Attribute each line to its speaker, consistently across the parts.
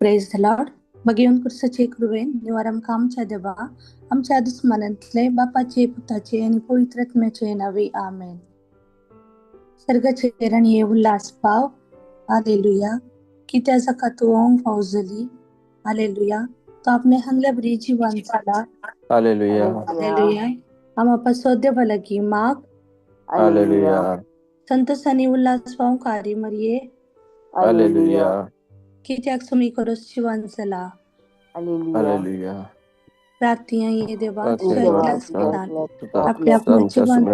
Speaker 1: Praise the Lord. मग येऊन कुर्साचे कृपेन निवार आमकां आमच्या देवा आमच्या दुस्मनांतले बापाचे पुताचे आणि पवित्रात्म्याचे नावे आमेन. सर्गाचे राणी उल्हास पाव. हालेलुया. की त्याचा कातुवांग फावजली. हालेलुया. तो आपने हंगल्या बरी जीवन झाला.
Speaker 2: हालेलुया.
Speaker 1: हालेलुया. आम्हा सौद्य भला की माग.
Speaker 2: हालेलुया.
Speaker 1: संतसानी उल्हास पाव कारी मरिये.
Speaker 2: हालेलुया.
Speaker 1: की त्याग सुमी करोस जीवन झाला.
Speaker 2: हालेलुया.
Speaker 1: प्रार्थना ये देवा
Speaker 2: प्रार्थना
Speaker 1: स्वर्गला स्थान आपल्या
Speaker 2: Santo
Speaker 1: जीवन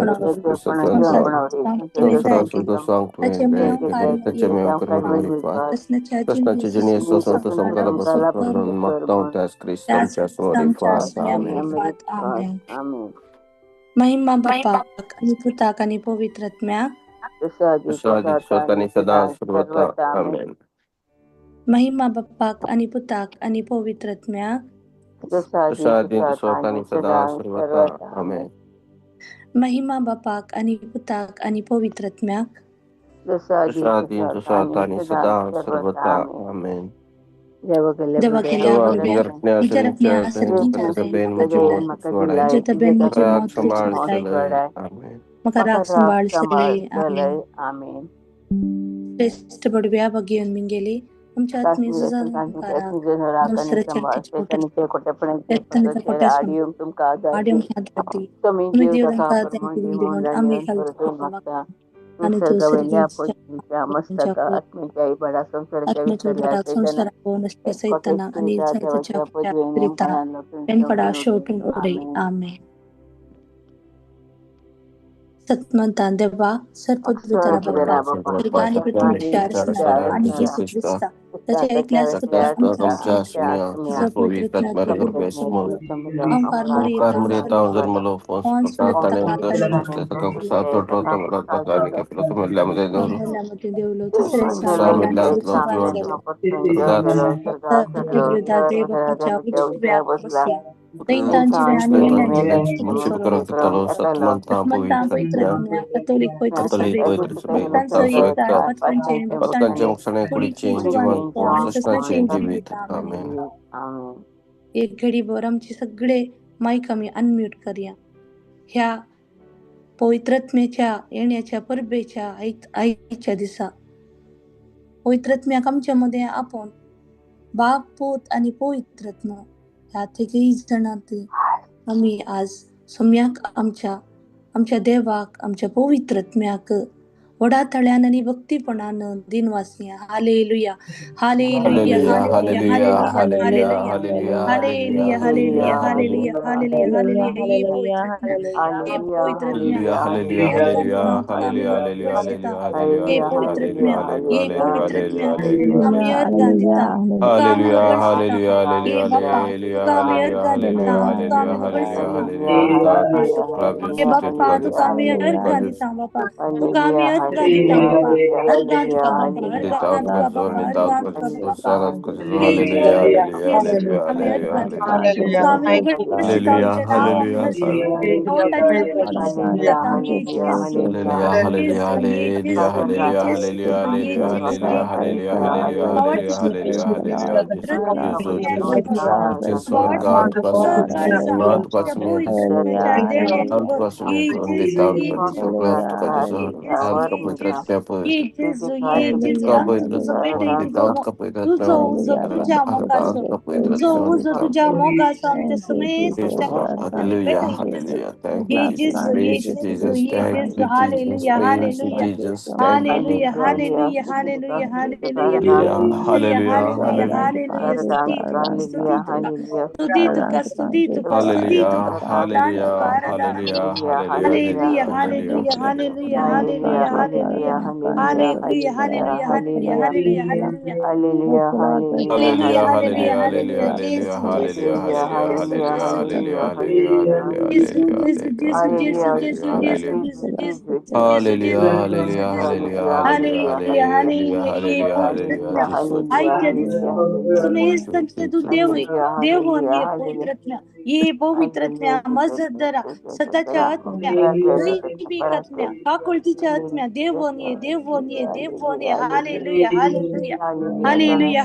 Speaker 2: Krishnaचे जनी संत संकाला बसत मागता त्या ख्रिस्तांच्या स्वरूपात आमेन.
Speaker 1: महिमा बापा आणि पुता आणि पवित्रात्म्या
Speaker 2: स्वतःने सदा सर्वथा आमेन.
Speaker 1: महिमा बाप्पा आणि पुताक आणि पवित्रात्म्या
Speaker 2: स्वतःने सदा सर्वथा आमेन.
Speaker 1: महिमा बापाक आणि पुताक आणि पवित्रात्म्याक
Speaker 2: स्वतःने सदा सर्वथा आमेन.
Speaker 1: देवा केल्या मका राग संभाळ श्रेष्ठ बडव्या बघियन मी गेली आमच्या आत्मीय आणि तो सैताना आणि शेवटून उरे आमेन. सत्मंतान देवा सर्वपवित्र बाप्पा आणि पृथ्वीच्या आणि येशू ख्रिस्ता त्याच्या ऐकल्यास एक घडी भर आमचे सगळे माईक आम्ही अनम्यूट करूया. ह्या पवित्रात्म्याच्या येण्याच्या परबेच्या आईच्या दिसा पवित्रात्म्याक आमच्यामध्ये आपण बाप पोत आणि पवित्रात्मा ह्या तिघही जणांचे आम्ही आज सम्याक आमच्या देवाक आमच्या पवित्रात्म्याक वडातळ्यान आणि भक्तीपणान दिनवासिया. Hallelujah hallelujah hallelujah hallelujah hallelujah hallelujah hallelujah hallelujah हे पवित्रात्म्या हे पवित्रात्म्या हे पवित्रात्म्या आम्ही अर्घा दिता तुका आम्ही वगळता हे बाप्पा तुका आम्ही अर्घा दिता तुका आम्ही वगळता हे बाप्पा तुका आम्ही अर्घा दिता बाप्पा तुका आम्ही अर्घा दिता बाप्पा अर्घा तुका बाप्पा अर्घा तुका बाप्पा अर्घा तुका बाप्पा हे जेसू आम्ही अर्घा दिता तुका आम्ही वगळता आमच्या नावाक नसते आवटाच्या प्रकाशात आम्ही जेसू तुझ्या मोगाचं आमच्या समेत Hallelujah, hallelujah, hallelujah, hallelujah, hallelujah, hallelujah, hallelujah, hallelujah, स्तुति hallelujah, hallelujah, hallelujah, hallelujah, hallelujah, hallelujah, hallelujah, hallelujah, देवनीय पवित्रत्म्या ये पवित्रत्म्या मजदरा सताच्या आत्म्या दैविकात्म्या काकुळतीच्या आत्म्या देवनीय हालेलुया हालेलुया हालेलुया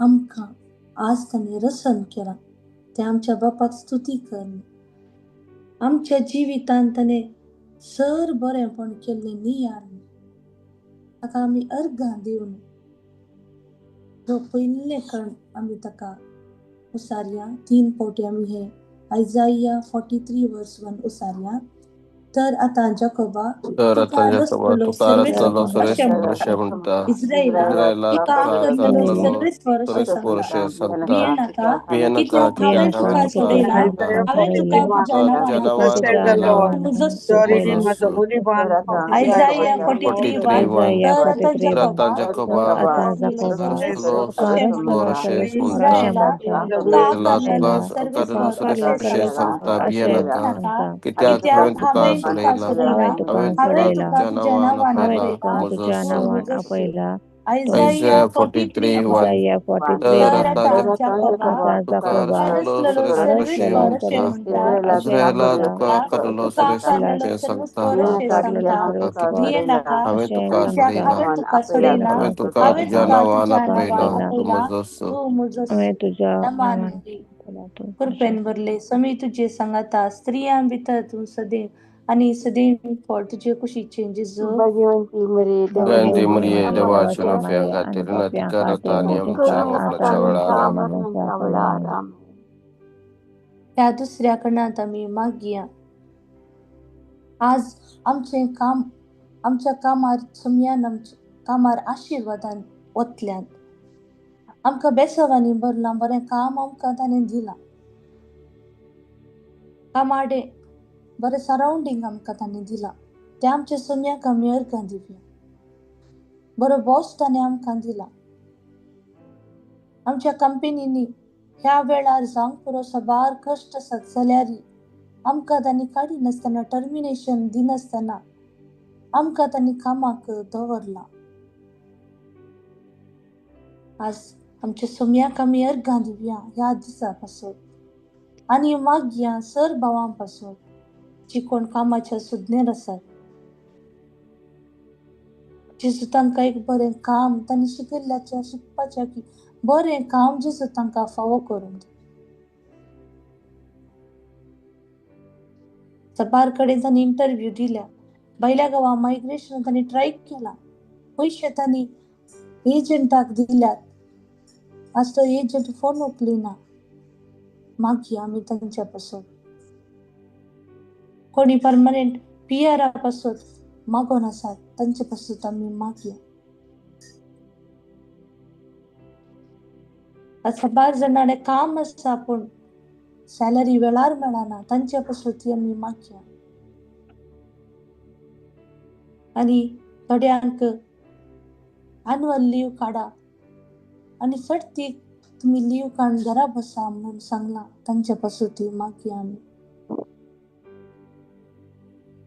Speaker 3: आमकां आज ताणें रसन केलां तें आमच्या बापाक स्तुती करन. आमच्या जिवितांत ताणें सर बरेंपण केल्लें नियाळ ताका आमी अर्गां दिवन जो पयले कण आमी ताका उसारया. 3 फावटी आमी हे आयजाया 43 वर्स 1 उसारया. तर आतां जाकोबा
Speaker 2: तर
Speaker 3: तुका
Speaker 2: आता जाकोबा
Speaker 3: रचलेलो
Speaker 2: तुका
Speaker 3: सर्वेस्पर
Speaker 2: रचलेलो
Speaker 3: अशें
Speaker 2: सर्वेस्पर
Speaker 3: म्हणटा.
Speaker 2: म्हणटा.
Speaker 3: इस्रायेला
Speaker 2: इस्रायेला
Speaker 3: तुका
Speaker 2: तुका
Speaker 3: करलेलो
Speaker 2: करलेलो
Speaker 3: सर्वेस्पर अशें
Speaker 2: सर्वेस्पर
Speaker 3: सांगता.
Speaker 2: सांगता.
Speaker 3: भियेनाका
Speaker 2: भियेनाका
Speaker 3: कित्याक हांवें
Speaker 2: कित्याक
Speaker 3: तुका
Speaker 2: हांवें तुका
Speaker 3: सोडयला.
Speaker 2: सोडला.
Speaker 4: Isaiah
Speaker 3: हांवें तुका
Speaker 4: 41
Speaker 3: तुज्या
Speaker 2: तुका
Speaker 3: नांवान
Speaker 2: तुज्या
Speaker 4: Thus
Speaker 2: नांवान
Speaker 4: said the
Speaker 2: आपयला.
Speaker 4: Lord,
Speaker 3: तुमजो
Speaker 4: your
Speaker 2: तुमचो
Speaker 4: reading was the
Speaker 2: Jasu.
Speaker 4: Holy One, 45
Speaker 3: आयजाया
Speaker 4: 1.
Speaker 3: 43
Speaker 2: 41
Speaker 3: तर आतां
Speaker 2: तर आता
Speaker 3: जाकोबा
Speaker 2: जाकोबा
Speaker 3: तुका
Speaker 5: आता
Speaker 3: करलेलो
Speaker 5: जाकोबा
Speaker 2: रचलेलो
Speaker 3: सर्वेस्पर अशें
Speaker 5: तुका
Speaker 3: म्हणटा.
Speaker 2: सर्वेस्पर
Speaker 5: रचलेलो
Speaker 2: म्हणटा.
Speaker 5: सर्वेस्पर
Speaker 3: इस्रायेला
Speaker 5: म्हणटा.
Speaker 3: तुका
Speaker 2: त्याला तुका
Speaker 3: करलेलो
Speaker 2: करलेलो
Speaker 3: सर्वेस्पर
Speaker 5: तुका
Speaker 3: अशें
Speaker 2: सर्वेस्पर
Speaker 5: करलेलो
Speaker 3: सांगता.
Speaker 2: सांगता.
Speaker 5: सर्वेस्पर
Speaker 2: भियेनाका
Speaker 3: भियेनाका
Speaker 5: सांगता.
Speaker 2: कित्याक हांवें
Speaker 3: कित्याक
Speaker 2: तुका
Speaker 3: हांवें तुका
Speaker 2: सोडयला.
Speaker 3: सोडयला.
Speaker 5: हांवें तुका
Speaker 3: हांवें
Speaker 5: सोडयला.
Speaker 3: तुका
Speaker 2: तुज्या
Speaker 3: तुज्या
Speaker 2: नांवान
Speaker 3: नांवान
Speaker 5: हांवें
Speaker 2: आपयला.
Speaker 3: आपयला.
Speaker 5: तुका
Speaker 2: म्हजो
Speaker 5: तुज्या
Speaker 2: सू.
Speaker 5: नांवान
Speaker 3: तुमजो
Speaker 5: आपयला.
Speaker 3: आयजाया
Speaker 2: आयजाया
Speaker 3: 43
Speaker 2: 43 1.
Speaker 5: आयजाया
Speaker 2: तर
Speaker 5: 43
Speaker 2: आता
Speaker 3: तर जाकोबा
Speaker 5: आता
Speaker 2: तुका
Speaker 5: जाकोबा
Speaker 2: रचलेलो
Speaker 3: रचलेलो
Speaker 2: सर्वेस्पर
Speaker 5: रचलेलो
Speaker 3: सर्वेस्पर
Speaker 2: म्हणटा.
Speaker 3: म्हणटा.
Speaker 5: सर्वेस्पर अशें
Speaker 2: इस्रायेला
Speaker 5: म्हणटा.
Speaker 2: तुका करलेलो
Speaker 3: तुका करलेलो
Speaker 2: सर्वेस्पर सांगता.
Speaker 3: सर्वेस्पर अशें
Speaker 5: करलेलो
Speaker 3: सांगता.
Speaker 5: सर्वेस्पर
Speaker 3: भियेनाका
Speaker 2: हांवें
Speaker 5: अशें
Speaker 2: तुका
Speaker 3: कित्याक
Speaker 5: सांगता.
Speaker 2: सोडयला.
Speaker 3: हांवें तुका
Speaker 5: हांवें
Speaker 3: सोडयला.
Speaker 2: हांवें
Speaker 5: तुका
Speaker 2: तुका
Speaker 3: हांवें
Speaker 2: तुज्या
Speaker 5: सोडयला.
Speaker 3: तुका
Speaker 2: नांवान
Speaker 3: तुज्या
Speaker 2: आपयला.
Speaker 3: नांवान
Speaker 5: आपयला.
Speaker 2: तूं
Speaker 3: आपयला.
Speaker 2: म्हजो सू.
Speaker 3: तूं म्हजो
Speaker 5: हांवें तुज्या
Speaker 3: नमान
Speaker 5: नांवान
Speaker 3: दी.
Speaker 5: आपयला. तूं
Speaker 3: कृपेन भरले समी तुजे सांगाता स्त्रियां भितर तूं सदैव आनी सदैव फळ तुजे कुशीचे जेजू
Speaker 2: जयंती मरिये देवाची
Speaker 5: देवाची
Speaker 2: नफ्या
Speaker 5: माये आणि
Speaker 2: खातीर
Speaker 5: पाप्यां
Speaker 2: नातिका
Speaker 5: खातीर
Speaker 2: आनी
Speaker 5: नातिका
Speaker 2: आमच्या
Speaker 5: आता
Speaker 2: मरणाच्या
Speaker 5: आनी
Speaker 2: वेळार
Speaker 5: आमच्या
Speaker 2: आमेन.
Speaker 5: मरणाच्या वेळार.
Speaker 3: त्या दुसऱ्या कणात आमी मागया. आज आमचें काम आमच्या कामार समयान आमच्या कामार आशिर्वादान वतल्यान आमकां बेसवानी भरलां. बरें काम आमकां ताणें दिलां. कामाडे बरें सरावंडींग आमकां ताणें दिलां. तें आमच्या सुम्याक आमी अर्गां दिवया. बरो बॉस ताणें आमकां दिला. आमच्या कंपनीनी ह्या वेळार जावंक पुरो सबार कश्ट आसात जाल्यार आमकां तांणी काडी नासतना टर्मिनेशन दिनासतना आमकां तांणी कामाक दवरला. आज आमच्या सुम्याक आमी अर्गां दिवया ह्या दिसा पासून आनी मागया सर भावां पासून जी कोण कामाच्या सुज्ञेर आसात. जेजू तांकां एक बरें काम तांणी शिकयल्ल्याच्या शिकपाच्या की बरें काम जेजू तांकां फावो करूंक दी. सबार कडेन तांणी इंटरव्यू दिल्या. भायल्या गांवां मायग्रेशन तांणी ट्राय केला. पयशे तांणी एजंटाक दिल्यात. आज तो एजंट फोन उखलिना. मागया आमी तांच्या पासून. कोणी परमनंट PR पासून मागोन आसात तांचे पासून आमी मागया. आज सबार जाणांडे काम आसा पूण सॅलरी वेळार मेळना तांच्या पासून ती आमी मागया. आनी थोड्यांक एन्युअल लीव काडा आनी सर्तीक तुमी लीव काडून घरा बसा म्हणून सांगला तांच्या पासून ती मागया आमी.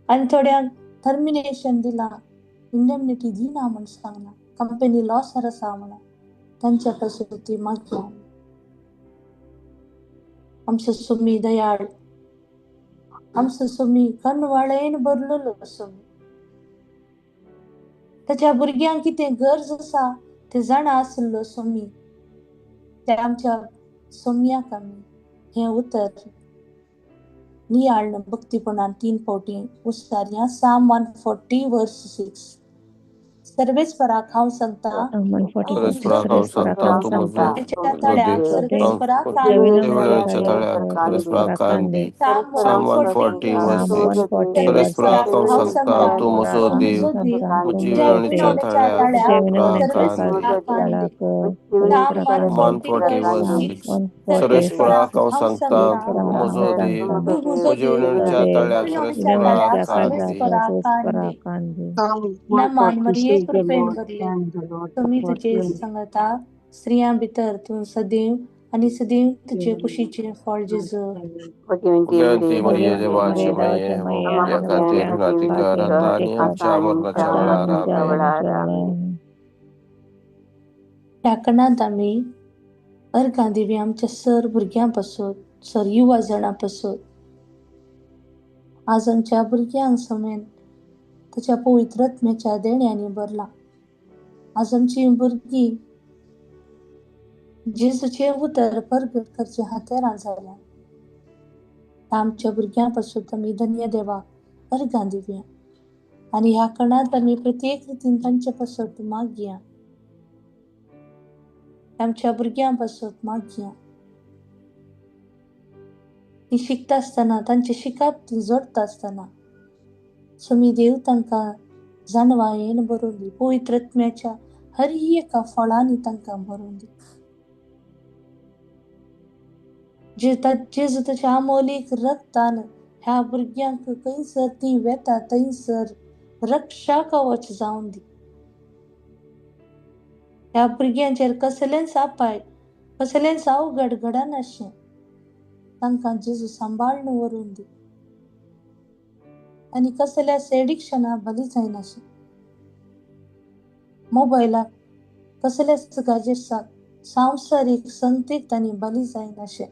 Speaker 3: आनी थोड्यांक टर्मिनेशन दिला इंडेमनिटी दिना म्हणून सांगला. कंपनी लॉसार आसा म्हणून तांच्या पासून ती मागया. आमचो सुमी दयाळ आमचो सुमी कनवाळेन भरलेलो सुमी. ताच्या भुरग्यांक कितें गरज आसा ते जाणा आसलो सुमी. ते आमच्या सुम्याक आमी हें उतर नियाळ भक्तीपणान 3 फावटी उस्तारया. Psalm 140 verse 6. सर्वेस्पराक हांव सांगता तूं
Speaker 2: सर्वेस्पराक हांव सांगता तूं म्हजो
Speaker 3: तळ्याक
Speaker 2: देव.
Speaker 3: सर्वेस्पराक
Speaker 2: देवळाच्या तळ्याक सर्वेस्पराक कांदी. Psalm 140 verse 6. सर्वेस्पराक हांव सांगता तूं म्हजो देव. म्हजी वेळणीच्या तळ्याक सर्वेस्पराक कांदी. Psalm 140 verse 6. सर्वेस्पराक हांव सांगता तूं म्हजो देव. म्हजी वेळणीच्या तळ्याक सर्वेस्पराक कांदी.
Speaker 4: Psalm
Speaker 3: नमान
Speaker 4: 140
Speaker 3: मरिये
Speaker 4: says the
Speaker 3: कृपेन
Speaker 4: Lord,
Speaker 3: भरले
Speaker 4: thank the Lord
Speaker 3: तुमी
Speaker 4: for
Speaker 3: तुजे
Speaker 4: healing.
Speaker 3: सांगता स्त्रियां भितर तूं सदैव आनी सदैव तुजे कुशीचे फळ जेजू.
Speaker 2: जयंती मरिये देवाची माये व आपल्या खातीर नातिका राता आनी आमच्या मरणाच्या वेळार आमेन.
Speaker 3: ह्या कणांत आमी अर्गां दिवया आमच्या सर भुरग्यां पासून सर युवा जाणां पासून. आज आमच्या भुरग्यांक समेन ताच्या पवित्र आत्म्याच्या देण्यांनी भरला. आज आमची भुरगीं जेजूचे उदर परगट करचे हातेरां जाल्या. आमच्या भुरग्यांपासून आमी धन्य देवाक अर्घां दिवया आनी ह्या कणांत आमी प्रत्येक रितीन तांचे पासून मागया. आमच्या भुरग्यांपासून मागया. ती शिकता आसतना तांचे शिकप ती जोडता आसतना स्वामी देव तांकां जाणवायेन भरून दी. पवित्र आत्म्याच्या हर एका फळांनी तांकां भरून दी. जेजू ताच्या अमोलीक रक्तान ह्या भुरग्यांक खंयसर ती वेता थंयसर रक्षा कवच जावन दी. ह्या भुरग्यांचेर कसलेंच अपाय कसलेंच अवघड घडनाशें तांकां जेजू सांबाळून व्हरून दी. आनी कसल्याच एडिक्शनाक बली जायनाशें. मोबायलाक कसल्याच गाजेसाक सांसारीक संगतीक तांणी बली जायनाशें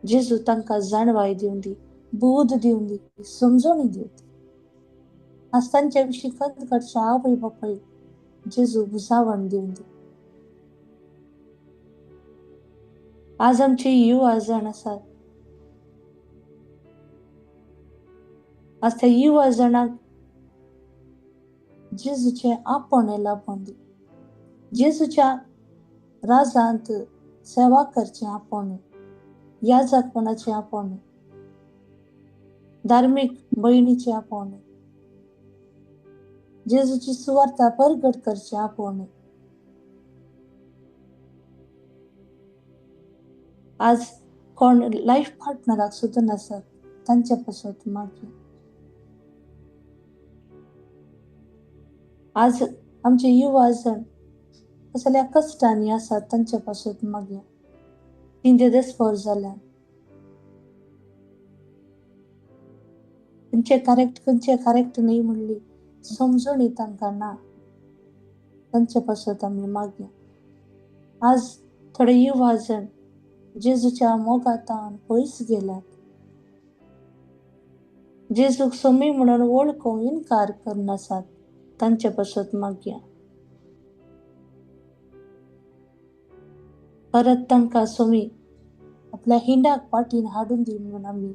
Speaker 3: जेजू तांकां जाणवाय दिवन दी. बोध दिवन दी. समजणी दिवन दी. आज तांचे विशीं कदकडच्या आवय बापाय जेजू बुजावण दिवन दी. आज आमचे युवा जण आसात. आज त्या युवा जणांक जेजूचे आपणे लाभोवन दी. जेजूच्या राजांत सेवा करचे आपणे, याजकपणाचे आपणे, धार्मीक भयणीचे आपणे, जेजूची सुवार्ता परगट करचे आपणे. आज कोण लाईफ पार्टनराक सुद्दां नासत तांचे पासून मागया. आज आमचे युवा जण कसल्या कश्टांनी आसात तांचे पासून मागया. तेंचे देस्पर जाल्यात. खंयचे करेक्ट न्ही म्हणली समजणी तांकां ना तांचे पासून आमी मागया. आज थोडे युवा जण जेजूच्या मोगातान पयस गेल्यात. जेजूक स्वामी म्हणून वळखूंक इन्कार करनासात तांचे पासून मागया. परत तांकां स्वामी आपल्या हिंडाक पाठीन हाडून दी म्हणून आमी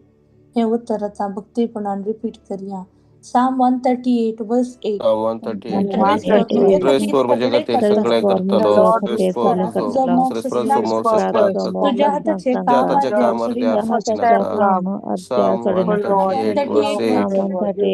Speaker 3: हे उतर आतां भक्तीपणान रिपीट करया. Psalm 138 verse 8.
Speaker 1: Psalm 138 verse 8.
Speaker 3: तुझे
Speaker 1: Stress
Speaker 3: खातीर
Speaker 1: for म्हणजे
Speaker 3: सगळे
Speaker 1: खातीर
Speaker 3: करतलो.
Speaker 1: सगळे करतलो. Stress for
Speaker 3: तुझो
Speaker 1: तुझो
Speaker 3: मोक्ष
Speaker 1: stress for
Speaker 3: स्नान
Speaker 1: समोर
Speaker 3: करतलो.
Speaker 1: स्नान
Speaker 3: तुझ्या
Speaker 1: करतलो.
Speaker 3: हाताचे
Speaker 1: जाताचे
Speaker 3: कामार
Speaker 1: कामार
Speaker 3: देव
Speaker 1: द्यार
Speaker 3: फस्ट
Speaker 1: फुटनाका. Psalm
Speaker 4: Oh Lord,
Speaker 1: 138 verse 8.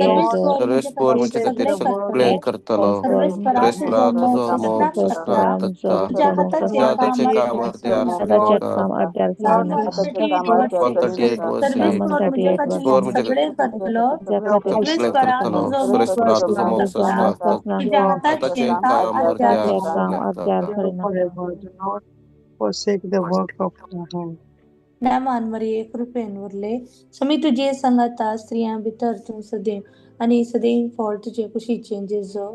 Speaker 3: Service for
Speaker 1: serves
Speaker 3: म्हणजे
Speaker 1: पोर
Speaker 3: खातीर
Speaker 1: म्हणजे खातीर
Speaker 3: सगळे
Speaker 1: सगळे
Speaker 3: करतलो.
Speaker 1: करतलो.
Speaker 3: सर्विस करा
Speaker 1: Stress
Speaker 3: तुझो
Speaker 1: परा तुझो
Speaker 3: मोक्ष स्नान
Speaker 1: मोक्ष
Speaker 3: करतलो.
Speaker 1: स्नान तत्ता.
Speaker 3: तुझ्या हाताचे
Speaker 1: जाताचे
Speaker 3: कामार
Speaker 1: कामार द्यार
Speaker 4: Lord,
Speaker 1: फुटनाका.
Speaker 3: Psalm 138 verse
Speaker 1: 138
Speaker 3: 8.
Speaker 1: verse
Speaker 3: service
Speaker 1: 8.
Speaker 3: For म्हणजे
Speaker 1: पोर
Speaker 3: खातीर
Speaker 1: म्हणजे
Speaker 3: सगळे करतलो. सर्विस
Speaker 1: सगळे
Speaker 3: करा
Speaker 1: करतलो.
Speaker 3: तुझो
Speaker 1: सर्वेस
Speaker 3: मोक्ष
Speaker 1: परा तुझो
Speaker 3: स्नान
Speaker 1: मोक्ष
Speaker 3: करता.
Speaker 1: स्नान
Speaker 3: तुझ्या
Speaker 1: हाताचे
Speaker 3: हाताचे
Speaker 1: कामार
Speaker 3: आद्या
Speaker 1: द्यार
Speaker 3: करता.
Speaker 1: फुटनाका.
Speaker 4: forever. Do not forsake the work of your hand.
Speaker 3: नेमान मरिये कृपेन उरले स्वामी तुझे सांगाता स्त्रियां भितर तू सदैव आणि सदैव फळ तुझे कुशीचे जेजो.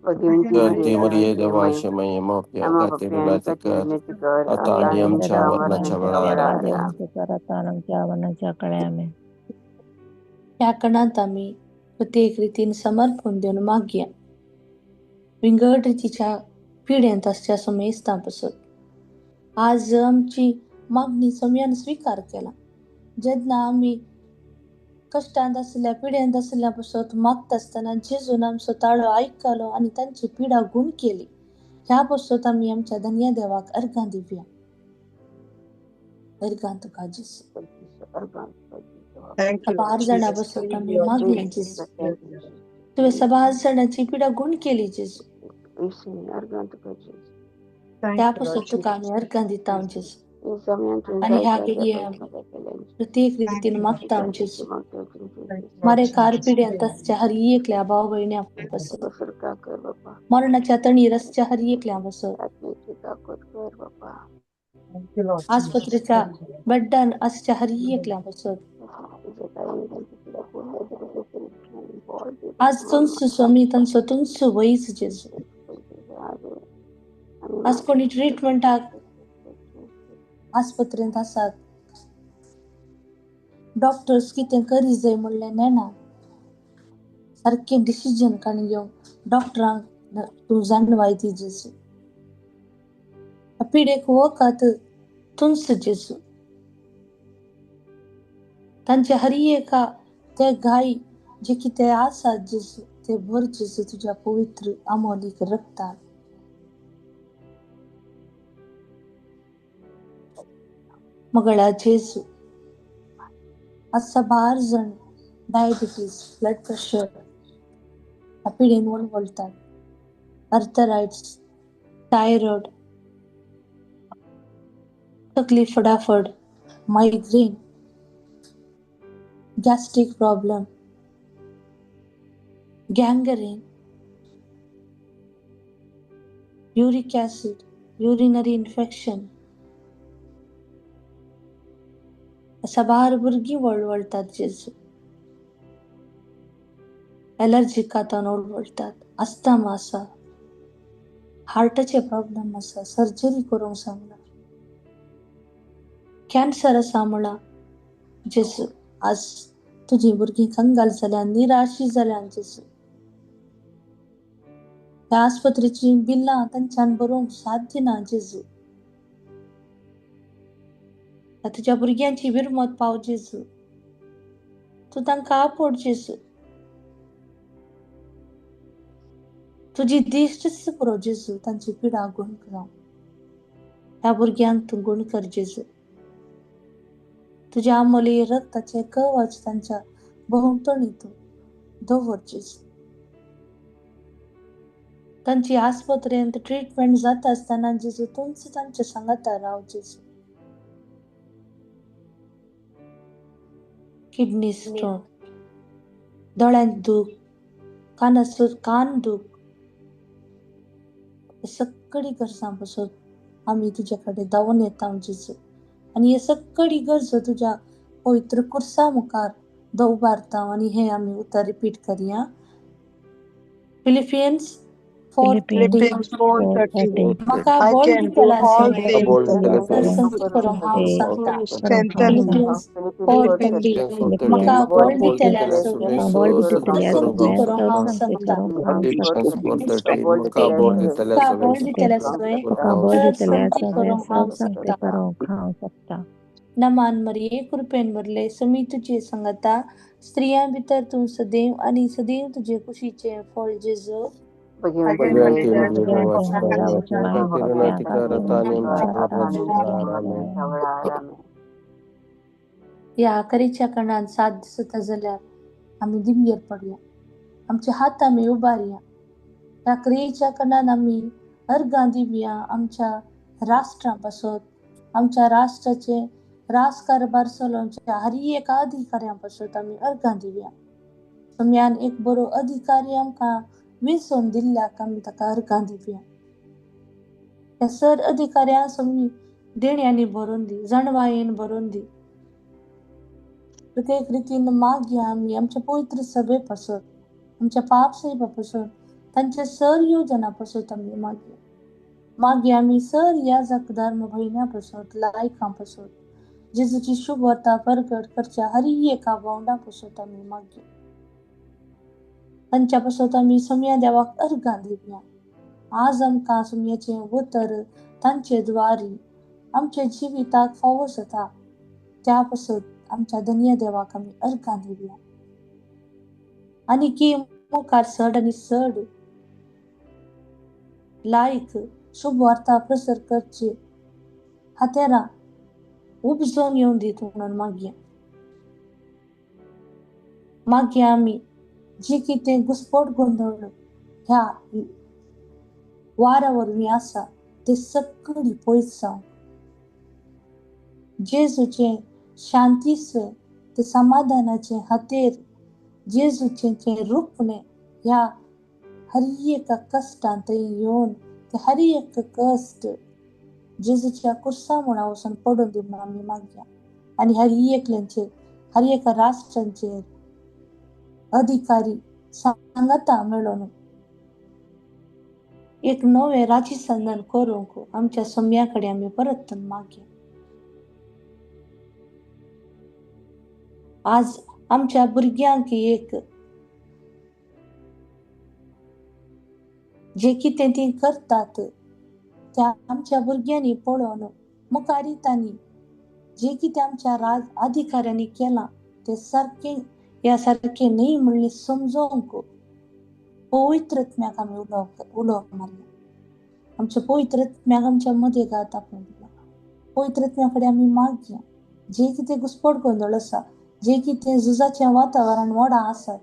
Speaker 1: गंती मरिये देवाशी महिमा खातीर विनंती कर. आता आणि आमच्या मरणाच्या वेळार.
Speaker 3: ह्या कणांत आमी प्रत्येक रितीन समर्पण देऊन मागया. विंगड रितीच्या पिढ्यांत असच्या समेस्तां पासून आज आमची मागणी सम्यान स्वीकार केला. जेन्ना आमी कश्टांत आसल्या पिड्यांत आसल्या पासून मागता आसतना जेजून आमचो ताळो आयकलो आनी तांची पिडा गूण केली. ह्या पासून आमी आमच्या धन्य देवाक अर्घां दिवया. अर्घां तुका जेजू.
Speaker 4: Thank you,
Speaker 3: सबार
Speaker 4: Lord
Speaker 3: जाणां
Speaker 4: Jesus.
Speaker 3: पासून
Speaker 4: Thank
Speaker 3: आमी
Speaker 4: you,
Speaker 3: मागया
Speaker 4: Jesus.
Speaker 3: जेजू.
Speaker 4: Thank you, Jesus.
Speaker 3: तुवें सबार जाणांची पिडा गूण केली जेजू.
Speaker 4: Thank
Speaker 3: त्या
Speaker 4: you,
Speaker 3: पासून
Speaker 4: Lord
Speaker 3: तुका
Speaker 4: Jesus.
Speaker 3: आमी अर्घां दिता जेजू. आनी ह्या घडये आमी प्रत्येक
Speaker 4: Thank
Speaker 3: रितीन
Speaker 4: you,
Speaker 3: मागता
Speaker 4: Jesus.
Speaker 3: जेजू.
Speaker 4: Thank you, Lord
Speaker 3: मारे कार
Speaker 4: Jesus.
Speaker 3: पिड्यांत असच्या हर एकल्या भाव भयण्या पासून मरणाच्या तणीर असच्या हर एकल्या पासून
Speaker 4: Thank you, Lord Jesus.
Speaker 3: आस्पत्रेच्या
Speaker 4: Thank you, Lord.
Speaker 3: बेड्डान असच्या हर एकल्या पासून आज तुमचो स्वामी तांचो तुमचो वैज जेजू. आज कोणी ट्रीटमेंटाक आस्पत्रेंत आसात. डॉक्टर्स कितें करी जाय म्हणलें नेना. सारकें डिसिजन काडून घेवंक डॉक्टरांक तूं जाणवाय दी जेजू. पिडेक वकात तुंस जेजू तांचे हरी एका ते घाई जे कितें आसा जेजू ते भर जेजू तुझ्या पवित्र अमोलीक रक्तान. मगळा जेजू आज बार जण डायबिटीज ब्लड प्रेशर ह्या पिडेन वळवळतात. अर्थराइट्स थायरॉइड तकली फडाफड migraine gastric problem gangrene uric acid urinary infection असा बार भुरगीं वळवळतात जेजू. एलर्जिकातान वळवळतात. अस्थमा आसा हार्टाचे प्रॉब्लेम आसा सर्जरी करूंक सांगला. कॅन्सर आसा म्हणा जेजू आज तुझी भुरगीं कंगाल जाल्यान निराशी जाल्यान जेजू त्या आस्पत्रेची बिल्लां तांच्यान भरूंक साध्य ना जेजू. तुझ्या भुरग्यांची विरमत पाव जेजू. तू तांकां आपड जेजू. तुझी दिश्ट पुरो जेजू तांची पिडा गुण कर. ह्या भुरग्यांक तू गुण कर जेजू. तुझ्या अमोली रक्ताचे कवच तांच्या भोंवतणी तू दवर जेजू. तांची आस्पत्रेंत ट्रीटमेंट जाता आसतना जेजू तुमच तांच्या सांगाता राव जेजू. किडनी स्टोन दोळ्यांत दूख कान दूख सगळी गरजां पासून आम्ही तुझ्याकडे धांवून येता जेजू. आणि हे सगळी गरज तुझ्या पवित्र कुर्सा मुखार उबारता आणि हे आम्ही उतर रिपीट करूया. Philippines 4:30
Speaker 4: Philippians 4:30.
Speaker 3: म्हाका
Speaker 4: I
Speaker 3: बळ
Speaker 4: can do
Speaker 3: दितला
Speaker 4: all
Speaker 3: सगळे
Speaker 4: things
Speaker 1: बोल्ड
Speaker 4: through
Speaker 1: दितले
Speaker 3: तर
Speaker 1: सगळे
Speaker 3: संगीत करूंक हांव सांगता.
Speaker 4: who strengthen me.
Speaker 3: फिलिपियन्स 4:30 म्हाका बळ
Speaker 1: बोल्ड
Speaker 3: दितल्या
Speaker 1: दितले
Speaker 3: सगळे तर
Speaker 1: करूंक
Speaker 3: संगीत
Speaker 1: हांव
Speaker 3: करूंक हांव
Speaker 1: सांगता.
Speaker 3: सांगता.
Speaker 1: फिलिपियन्स 4:30 म्हाका बळ दितले
Speaker 3: म्हाका
Speaker 1: सगळे
Speaker 3: बळ दितल्या सगळे तर संगीत करूंक हांव सांगता. नमान मरिये कृपेन भरले समी तुझे संगता स्त्रियां भितर तू सदैव आणि सदैव तुझे कुशीचे फळ जेजू.
Speaker 1: भगवंती मरिये माता तिरुनाथिका रताने
Speaker 3: या करीच्या कणान साथ दिसता जाल्यार आम्ही दिमयेर पडया. आमचे हात आम्ही उबारया. या क्रियेच्या कणान आम्ही अर्गां दिवया आमच्या राष्ट्रापासून आमच्या राष्ट्राचे राजकारभार चलोवच्या हर एका अधिकाऱ्यांपासून आम्ही अर्गां दिवया. सम्यान एक बरो अधिकारी आमकां विंचून दिल्ल्याक आमी ताका अर्गां दिवया. त्या सर अधिकाऱ्यांक समी देण्यांनी भरून दी जणवायेन भरून दी. प्रत्येक रितीन मागया आम्ही आमच्या पवित्र सभेपासून आमच्या पाप साहेबापासून तांच्या सर योजनापासून आम्ही मागया आम्ही सर याजक धर्म भयण्यापासून लायकांपासून जेजूची शुभ वार्ता प्रगट करच्या हर एका भावंडापासून आम्ही मागया. तांच्यापासून आम्ही सम्या देवाक अर्गां दिवया. आज आमकां सम्याचे उतर तांचे द्वारी आमच्या जिविताक फावो जाता त्यापासून आमच्या धन्य देवाक आम्ही अर्गां दिवया. आणि की मुखार चड आणि चड लायक शुभ वार्ता प्रसार करचे हातेरां उपजोन येवन दीत म्हणून मागया आम्ही जी कितें घुसपट गोंधळ ह्या वारावरवी आसा ते सगळी पयस जावं. जेजूचे शांतीचे ते समाधानाचे हातेर जेजूचे ते रुपणे ह्या हर एका कष्टांत येवन ते हर एक कष्ट जेजूच्या कुर्सा मुळा वचून पडून दी म्हणून आम्ही मागया. आणि हर एकल्यांचेर हर एका राष्ट्रांचेर अधिकारी सांगता मेळून एक नवे राजस्थान करूंक आमच्या सम्याकडे आम्ही परत मागया. आज आमच्या भुरग्यांक एक जे कितें ती करतात त्या आमच्या भुरग्यांनी पळोवन मुखारीतांनी जे कितें आमच्या राज अधिकाऱ्यांनी केलां ते सारकें ह्या सारकें न्ही म्हणलें समजोवंक पवित्र आत्म्याक आमी उलोवप मारलें. आमच्या पवित्र आत्म्याक आमच्या मदें घात आपण पवित्र आत्म्या कडेन आमी मागया. जे कितें घुस्पट गोंधळ आसा, जे कितें झुजाचें वातावरण व्हडा आसात,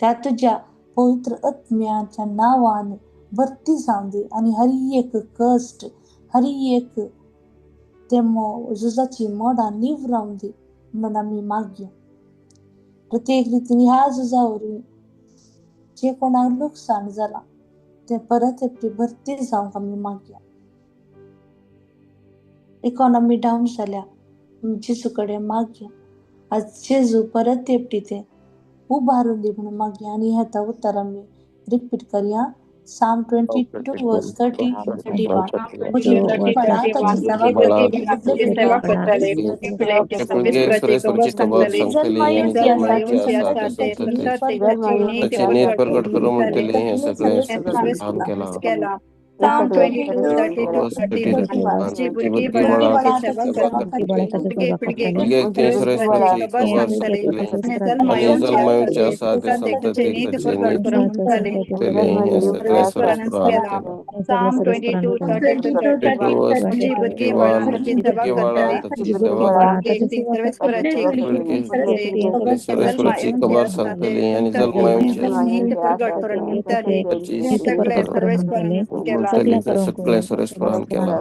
Speaker 3: त्या तुज्या पवित्र आत्म्याच्या नांवान भरती जावं दी आनी हर एक कश्ट, हर एक ते झुजाची मोडां निवरावन दी म्हणून आमी मागया. प्रत्येक रितीन ह्या झुजा वरवीं जे कोणाक लुकसाण जालां ते परत एकटी भरती जावंक आमी मागया. इकॉनॉमी डाऊन जाल्या जेजू कडेन मागया. आज जेजू परत एकटी ते उबारून दी म्हणून मागया. आनी हेता उतर आमी रिपीट करया. Psalm 22 verse 30 to 31. मुझे बड़ा ताची सेवा जन्मायुषी आसा
Speaker 2: त्याचे नीत प्रगट करू म्हणटली हे सगळे काम केला.
Speaker 3: Psalm 22
Speaker 2: verse 30 to 31. तुझी बुद्धी बळा ते सरस्वती कबर संकली आणि जन्मायुच्या साधे संतती त्याचे नीत केले हे सगळे सरस प्राण केला.
Speaker 5: Psalm 22, 30 to 31. मुझे बुद्धि बळा ताची सेवा करतली.
Speaker 2: सरस्वतीची कबर संकली आणि जन्मायुच्या
Speaker 5: प्रगट करून निमताली सगळे
Speaker 2: सगळे सरस प्राण केला.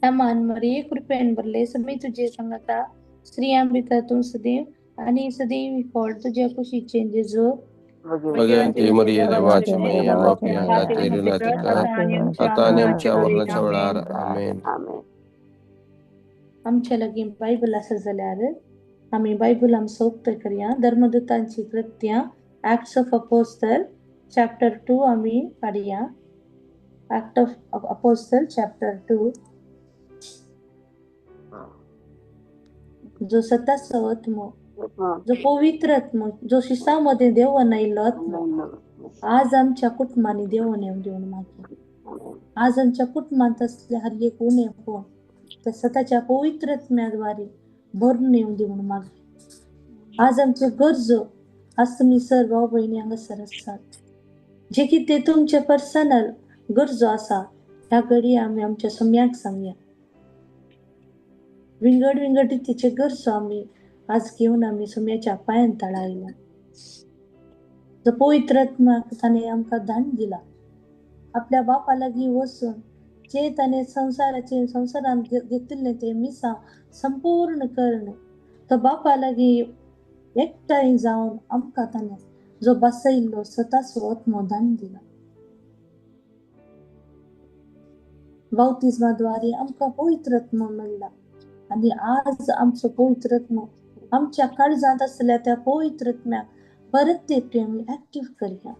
Speaker 3: समान मरिये कृपेन भरले समी तुझे संगता स्त्रियांभितर तू सदैव आणि सदैव फळ तुझ्या कुशीचे जेजू
Speaker 2: भगवंती मरिये देवाची मैया पापी अंगाती ऋणाधिकार आता आणि आमच्या मरणाच्या वेळार आमेन.
Speaker 3: आमच्या लागीं बायबल आसा जाल्यार आमी बायबल आमचो उक्तो करया. धर्मदूतांची कृत्यां ऍक्ट्स ऑफ अपोस्टल चॅप्टर 2 आमी काडया. ऍक्ट ऑफ अपोस्टल चॅप्टर 2 जो सताचो आत्मो, जो पवित्र आत्मो, जो शिसामध्ये देवान आयिल्लो आत्मो आज आमच्या कुटुंबांनी देवान येवन दिवन मागया. आज आमच्या कुटुंबांत असले हर एक उणे फोन त्या स्वतःच्या पवित्र आत्म्याद्वारे भरून येवन दिवन मागया. आज आमचे गरजो आज तुम्ही सर भाऊ बहिणी हांगासर आसात, जे कितें तुमचे पर्सनल गरजो आसा ह्या घडी आमी आमच्या सम्याक सांगया. विंगड विंगड रितीचे गरजो आमी आज घेवन आमी सम्याच्या पांयां तळा आयल्या. जो पवित्र आत्म्याक ताणें आमकां दान दिला, आपल्या बापा लागीं वचून जे ताणें संवसारांत घेतिल्लें तें मिसां संपूर्ण करण तो बापा लागीं एकठांय जावन आमकां ताणें जो बसयिल्लो स्वताचो आत्मो दान दिला. बावतिजमाद्वारे आमकां पवित्र आत्मो मेळ्ळा आनी आज आमचो पवित्र आत्मो आमच्या काळजांत आसल्या त्या पवित्र आत्म्याक परत एकटी आमी ऍक्टिव्ह करया.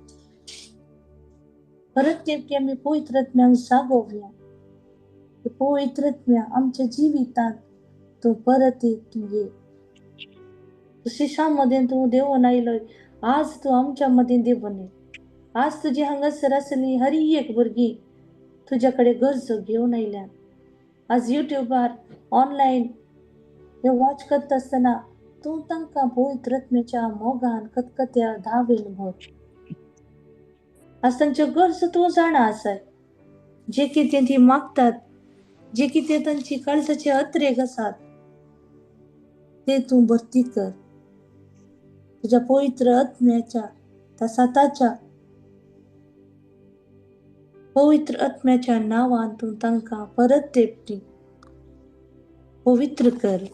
Speaker 3: परत एकटी आमी पवित्र आत्म्याक जागोवया. पवित्र आत्म्या आमच्या जिवितांत तूं परत एकटी ये. शिशामध्ये तूं देवून आयलोय, आज तूं आमच्या मदीं देवून ये. आज तुजी हांगासर आसली हर एक भुरगीं तुज्या कडेन गरजो घेवन आयल्यान आज युट्यूबार ऑनलायन हे वॉच करता आसतना तूं तांकां पवित्र आत्म्याच्या मोगान खतखत्या धावेन भर. आज तांच्यो गरजो तूं जाणा आसाय. जे कितें ती मागतात, जे कितें तांची काळजाचे अत्रेक आसात ते तूं भरती कर. तुझ्या पवित्र आत्म्याच्या त्या स्वताच्या पवित्र आत्म्याच्या नांवान तूं तांकां परत एकटी पवित्र कर.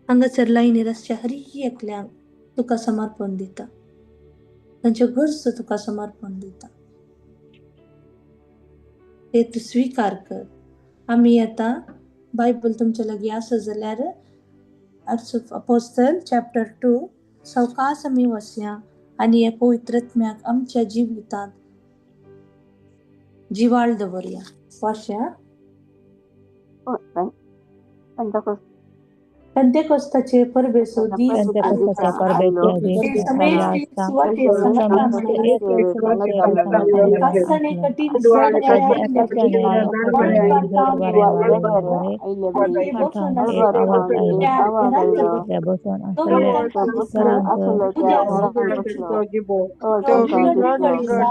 Speaker 3: हांगासर लायनीर आसच्या हर एकल्यांक तुका समर्पण दिता. तांच्यो गरजो तुका समर्पण दिता. ते तूं स्वीकार कर. आमी आतां बायबल तुमच्या लागीं आसा जाल्यार ऍक्ट्स ऑफ अपोस्टल चॅप्टर 2 सवकास आमी वाचया आनी हे पवित्र आत्म्याक आमच्या जिवितांत जिवाळ दवरया. वाचया. Pentecostaचे परबेसोदीस
Speaker 2: Pentecostaच्या
Speaker 3: आदित्य
Speaker 2: परबेच्या
Speaker 3: ते
Speaker 2: दिवशी
Speaker 3: समय
Speaker 2: आल्याचा
Speaker 3: सुवाते
Speaker 2: समस्त
Speaker 3: समकामले
Speaker 2: एक समकामले
Speaker 3: कासने कठीण जड
Speaker 2: कशाने
Speaker 3: वाट
Speaker 2: कठीण जड
Speaker 3: पाताने
Speaker 2: बरे वाढले
Speaker 3: ते बसून
Speaker 2: पाठांचे आवाज ऐकले
Speaker 3: त्या घरांचं
Speaker 2: त्या बसून
Speaker 3: तो
Speaker 2: असले
Speaker 3: घरांचा दिसला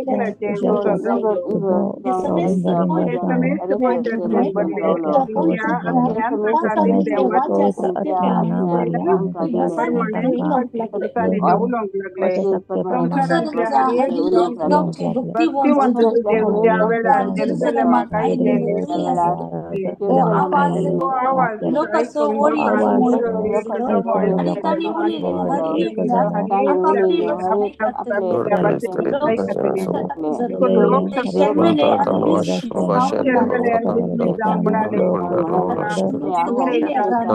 Speaker 2: घरांचं
Speaker 3: तुझ्या तो विघडपडीचा आपल्या आगीतल्या ते समय
Speaker 2: रिंगण
Speaker 3: प्रभूंच्या माणसांच्या देवाच्या सत्याने तुमचा हरिलोक गावचे भक्तिवंत जेरुसलेमा ओ आवाज लोक ओळी आणि ताणी उरलेले हर एकल्या आपापली वचने
Speaker 1: Lord,
Speaker 3: कर्तव्य
Speaker 1: bless the
Speaker 3: लोक
Speaker 1: Lord,
Speaker 3: जन्मले आणि येशू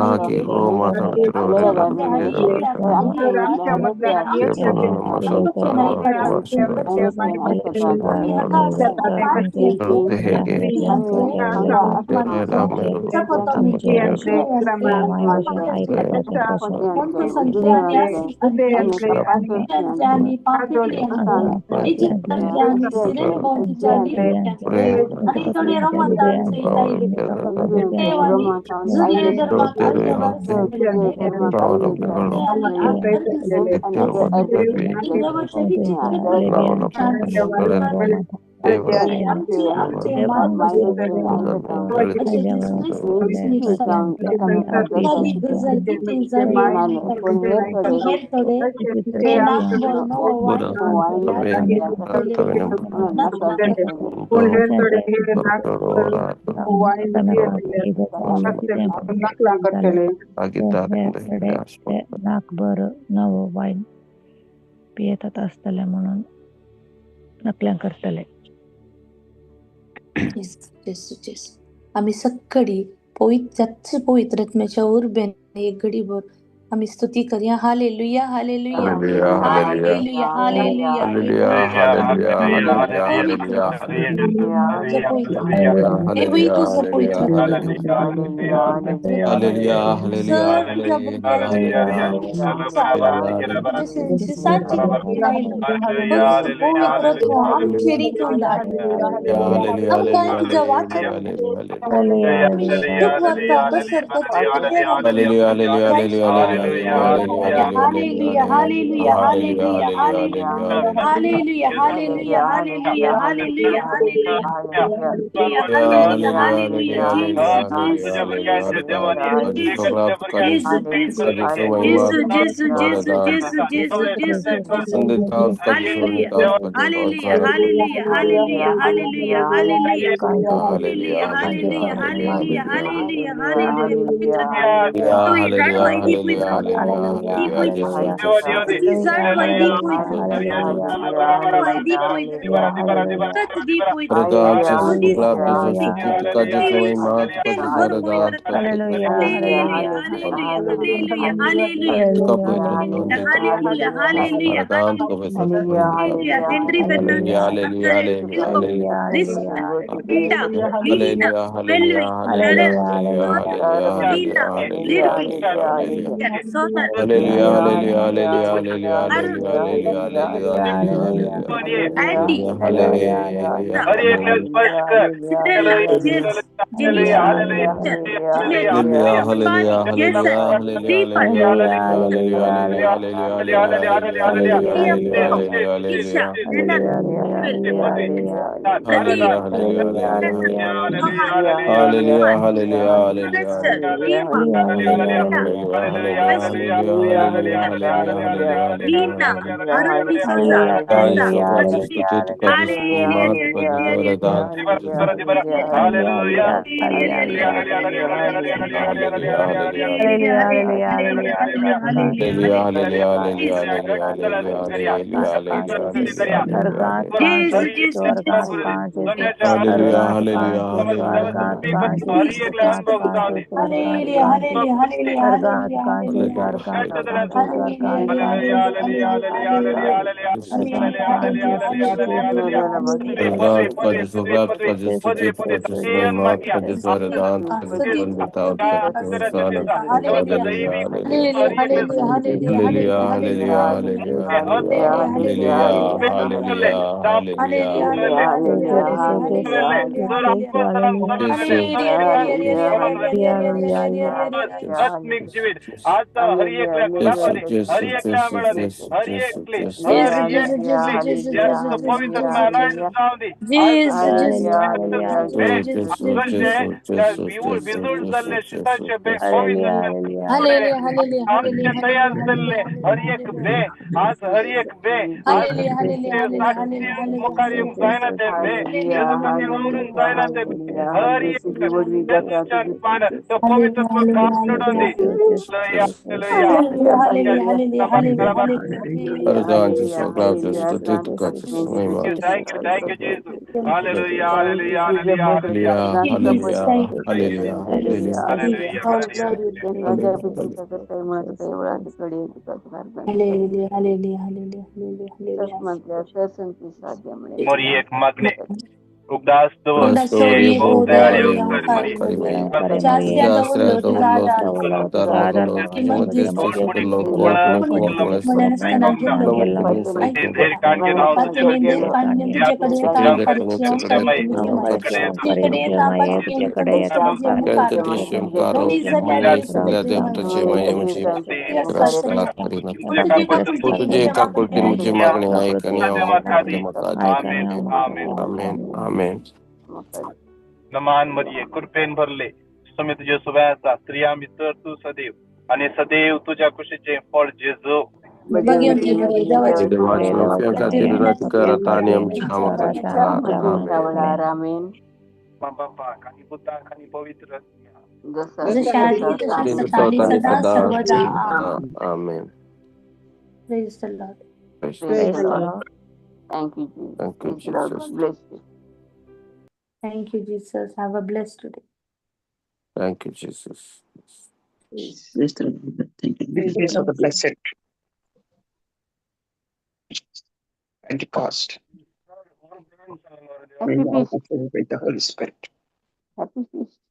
Speaker 1: Taki Roma Tantrode
Speaker 3: आणि रोमतांचे देवाने जुजले धर्माकांचे आमची आमचे मानवचे गजल किती जरी हेरतोडे ते नाक बोलणं
Speaker 2: नाकभर नव वाईन पियतात असतले म्हणून नकल्या करतले.
Speaker 3: आम्ही सकाळी पवित्रत्म्याच्या उर्बेने एक घडीभर आम्ही स्तुती करूया. हालेलुया हालेलुया हालेलुया हालेलुया हे होई तुझं पवित्र सांची पवित्रत्व आमचेरीतून आमकां तुझं वाचन दुःख वागता बसर hallelujah hallelujah hallelujah hallelujah hallelujah hallelujah hallelujah hallelujah hallelujah
Speaker 6: आत्मिक जीवित आज हर एकल्या घरामध्ये हर एकल्या मिळाले हर एकले हर एकले जास्त पवित्र जाऊ दे आज बिजूळ चालले शीताचे बे पवित्र आमच्या तयार चालले हर एक बे आज हर एक बे आज मुखारी जायना ते बे यजपती वावरून जायना ते हर एक पान तो पवित्र काम दे Thank you, Jesus. Hallelujah, hallelujah, hallelujah, hallelujah. Mori ek magne.
Speaker 2: तुझे एका कृतीची मागणी ऐकणे आमेन आमेन.
Speaker 6: नमान मरिये कृपेन भरले तुम्ही तुझ्या सुभयाचा स्त्रिया मित्र तू सदैव आणि सदैव तुझ्या खुशीचे फळ जेजो
Speaker 2: आणि आमची
Speaker 6: आमेन. बाबा काही बुद्धा काही पवित्र
Speaker 2: आमेन.
Speaker 3: Praise the Lord.
Speaker 2: Praise the Lord. Thank you, Jesus. Thank you, Jesus. Bless you.
Speaker 3: Thank you, Jesus. Have a blessed day.
Speaker 2: Thank you, Jesus.
Speaker 7: Praise the Lord. Thank you. This is of the blessed Pentecost. May we also celebrate the Holy Spirit.
Speaker 2: Happy Feast.